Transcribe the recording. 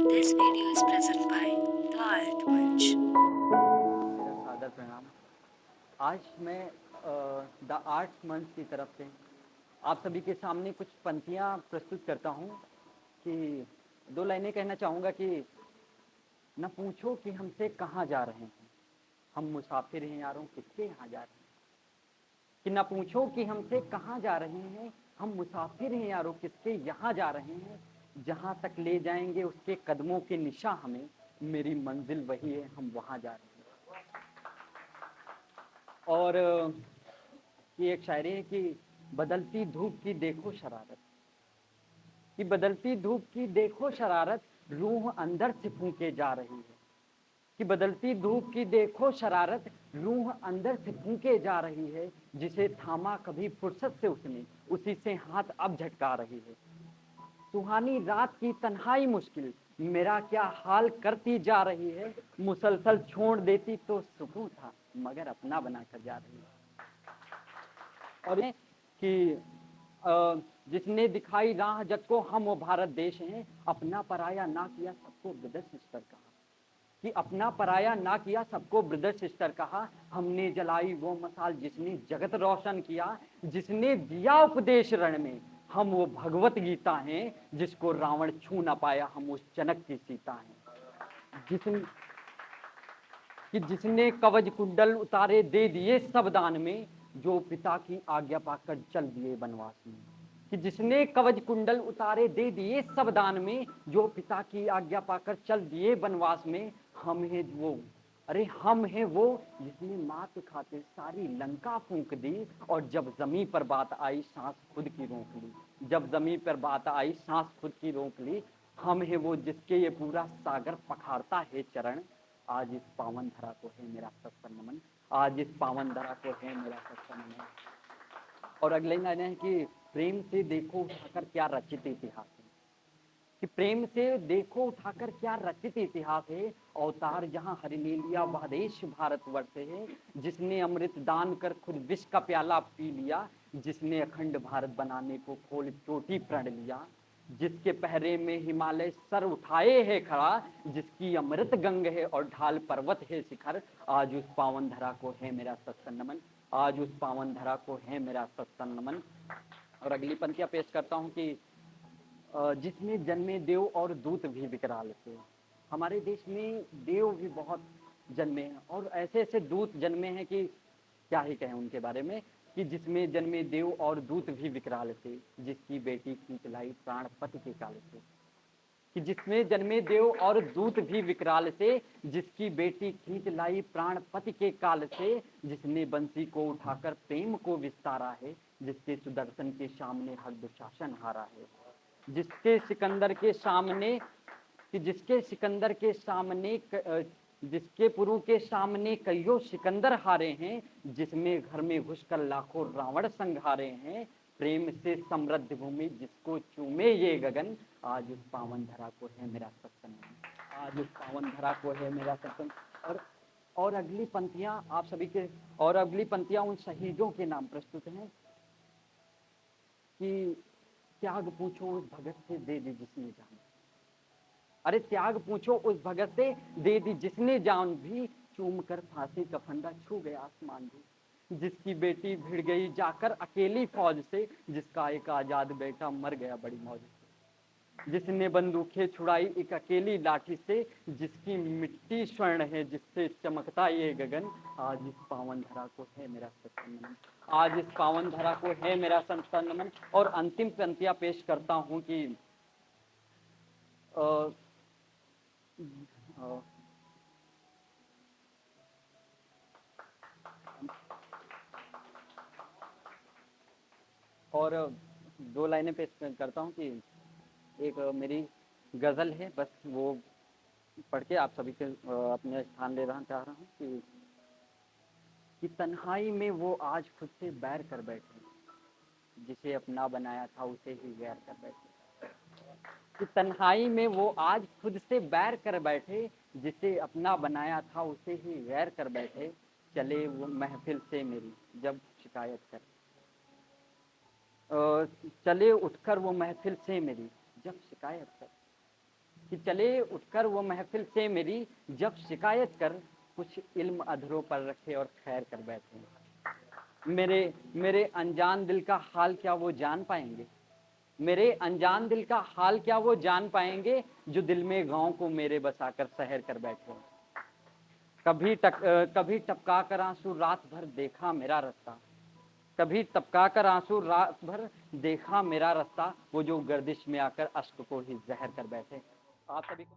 This video is present by The Art Munch. मेरा सादर प्रणाम। आज मैं द आर्ट मंच की तरफ से आप सभी के सामने कुछ पंक्तियाँ प्रस्तुत करता हूँ कि दो लाइनें कहना चाहूँगा कि न पूछो कि हमसे कहाँ जा रहे हैं, हम मुसाफिर हैं यारों किसके यहाँ जा रहे हैं। कि न पूछो कि हमसे कहाँ जा रहे हैं, हम मुसाफिर हैं यारों किसके यहाँ जा रहे हैं। जहाँ तक ले जाएंगे उसके कदमों के निशा हमें, मेरी मंजिल वही है, हम वहाँ जा रहे हैं। और ये एक शायरी है कि बदलती धूप की देखो शरारत, कि बदलती धूप की देखो शरारत, रूह अंदर से फूंके जा रही है। कि बदलती धूप की देखो शरारत, रूह अंदर से फूंके जा रही है। जिसे थामा कभी फुर्सत से उसने, उसी से हाथ अब झटका रही है। सुहानी रात की तन्हाई मुश्किल, मेरा क्या हाल करती जा रही है। मुसलसल छोड़ देती तो सुकून था, मगर अपना बनाकर जा रही है। और कि जिसने दिखाई राह जग को, हम वो भारत देश हैं। अपना पराया ना किया सबको ब्रदर सिस्टर कहा, कि अपना पराया ना किया सबको ब्रदर सिस्टर कहा। हमने जलाई वो मसाल जिसने जगत रोशन किया, जिसने दिया उपदेश रण में। हम वो भगवत गीता हैं जिसको रावण छू ना पाया, हम उस जनक की सीता हैं। जिसने कवच कुंडल उतारे दे दिए सब दान में, जो पिता की आज्ञा पाकर चल दिए बनवास में। कि जिसने कवच कुंडल उतारे दे दिए सब दान में, जो पिता की आज्ञा पाकर चल दिए बनवास में। हम हैं वो, अरे हम हैं वो, जिसने माँ के खातिर सारी लंका फूंक दी। और जब जमीन पर बात आई सांस खुद की रोक ली, जब जमीन पर बात आई सांस खुद की रोक ली। हम हैं वो जिसके ये पूरा सागर पखारता है चरण। आज इस पावन धरा को है मेरा सत्संग नमन, आज इस पावन धरा को है मेरा सत्संग नमन। और अगले लाइन है कि प्रेम से देखो उठाकर क्या रचित इतिहास है, कि प्रेम से देखो उठाकर क्या रचित इतिहास है। अवतार जहाँ हरि ने लिया वह देश भारतवर्ष है। जिसने अमृत दान कर खुद विष का प्याला पी लिया, जिसने अखंड भारत बनाने को खोल चोटी प्रण लिया। जिसके पहरे में हिमालय सर उठाए है खड़ा, जिसकी अमृत गंग है और ढाल पर्वत है शिखर। आज उस पावन धरा को है मेरा सत्संग नमन, आज उस पावन धरा को है मेरा सत्संग नमन। और अगली पंक्तियां पेश करता हूँ कि जिसमें जन्मे देव और दूत भी विकराल थे। हमारे देश में देव भी बहुत जन्मे हैं और ऐसे ऐसे दूत जन्मे हैं कि क्या ही कहें उनके बारे में। कि जिसमें जन्मे देव और दूत भी विकराल थे, जिसकी बेटी खींच लाई प्राण पति के काल से। कि जिसमें जन्मे देव और दूत भी विकराल से, जिसकी बेटी खींच लाई प्राण पति के काल से। जिसने बंसी को उठाकर प्रेम को विस्तारा है, जिसके सुदर्शन के सामने हर दुशासन हारा है। जिसके सिकंदर के सामने, कि जिसके सिकंदर के सामने जिसके पुरु के सामने कईयों सिकंदर हारे हैं। जिसमें घर में घुसकर लाखों रावण संघारे हैं। प्रेम से समृद्ध भूमि जिसको चूमे ये गगन, आज उस पावन धरा को है मेरा सत्संग, आज उस पावन धरा को है मेरा सत्संग। और अगली पंक्तियां आप सभी के, और अगली पंक्तियां उन शहीदों के नाम प्रस्तुत हैं कि त्याग पूछो उस भगत से दे दी जिसने जान, अरे त्याग पूछो उस भगत से दे दी जिसने जान भी। चूम कर फांसी का फंदा छू गया आसमान भी। जिसकी बेटी भिड़ गई जाकर अकेली फौज से, जिसका एक आजाद बेटा मर गया बड़ी मौज से। जिसने बंदूकें छुड़ाई एक अकेली लाठी से, जिसकी मिट्टी स्वर्ण है जिससे चमकता ये गगन। आज इस पावन धरा को है मेरा सत्संग नमन, आज इस पावन धरा को है मेरा सत्संग नमन। और अंतिम पंक्तियां पेश करता हूं कि अ, अ, और दो लाइनें पेश करता हूँ कि एक मेरी गज़ल है, बस वो पढ़ के आप सभी के अपने स्थान ले रहा चाह रहा हूँ कि तन्हाई में वो आज खुद से बैर कर बैठे, जिसे अपना बनाया था उसे ही गैर कर बैठे। कि तन्हाई में वो आज खुद से बैर कर बैठे, जिसे अपना बनाया था उसे ही गैर कर बैठे। चले वो महफिल से मेरी जब शिकायत कर, चले उठकर वो महफिल से मेरी जब शिकायत कर। कि चले उठकर वो महफिल से मेरी, जब शिकायत कर कुछ इल्म अधरों पर रखे और खैर कर बैठे। मेरे मेरे अनजान दिल का हाल क्या वो जान पाएंगे, मेरे अनजान दिल का हाल क्या वो जान पाएंगे, जो दिल में गांव को मेरे बसाकर शहर कर बैठे। कभी टपका कर आंसू रात भर देखा मेरा रास्ता, कभी टपका कर आंसू रात भर देखा मेरा रास्ता, वो जो गर्दिश में आकर अश्क को ही जहर कर बैठे। आप सभी को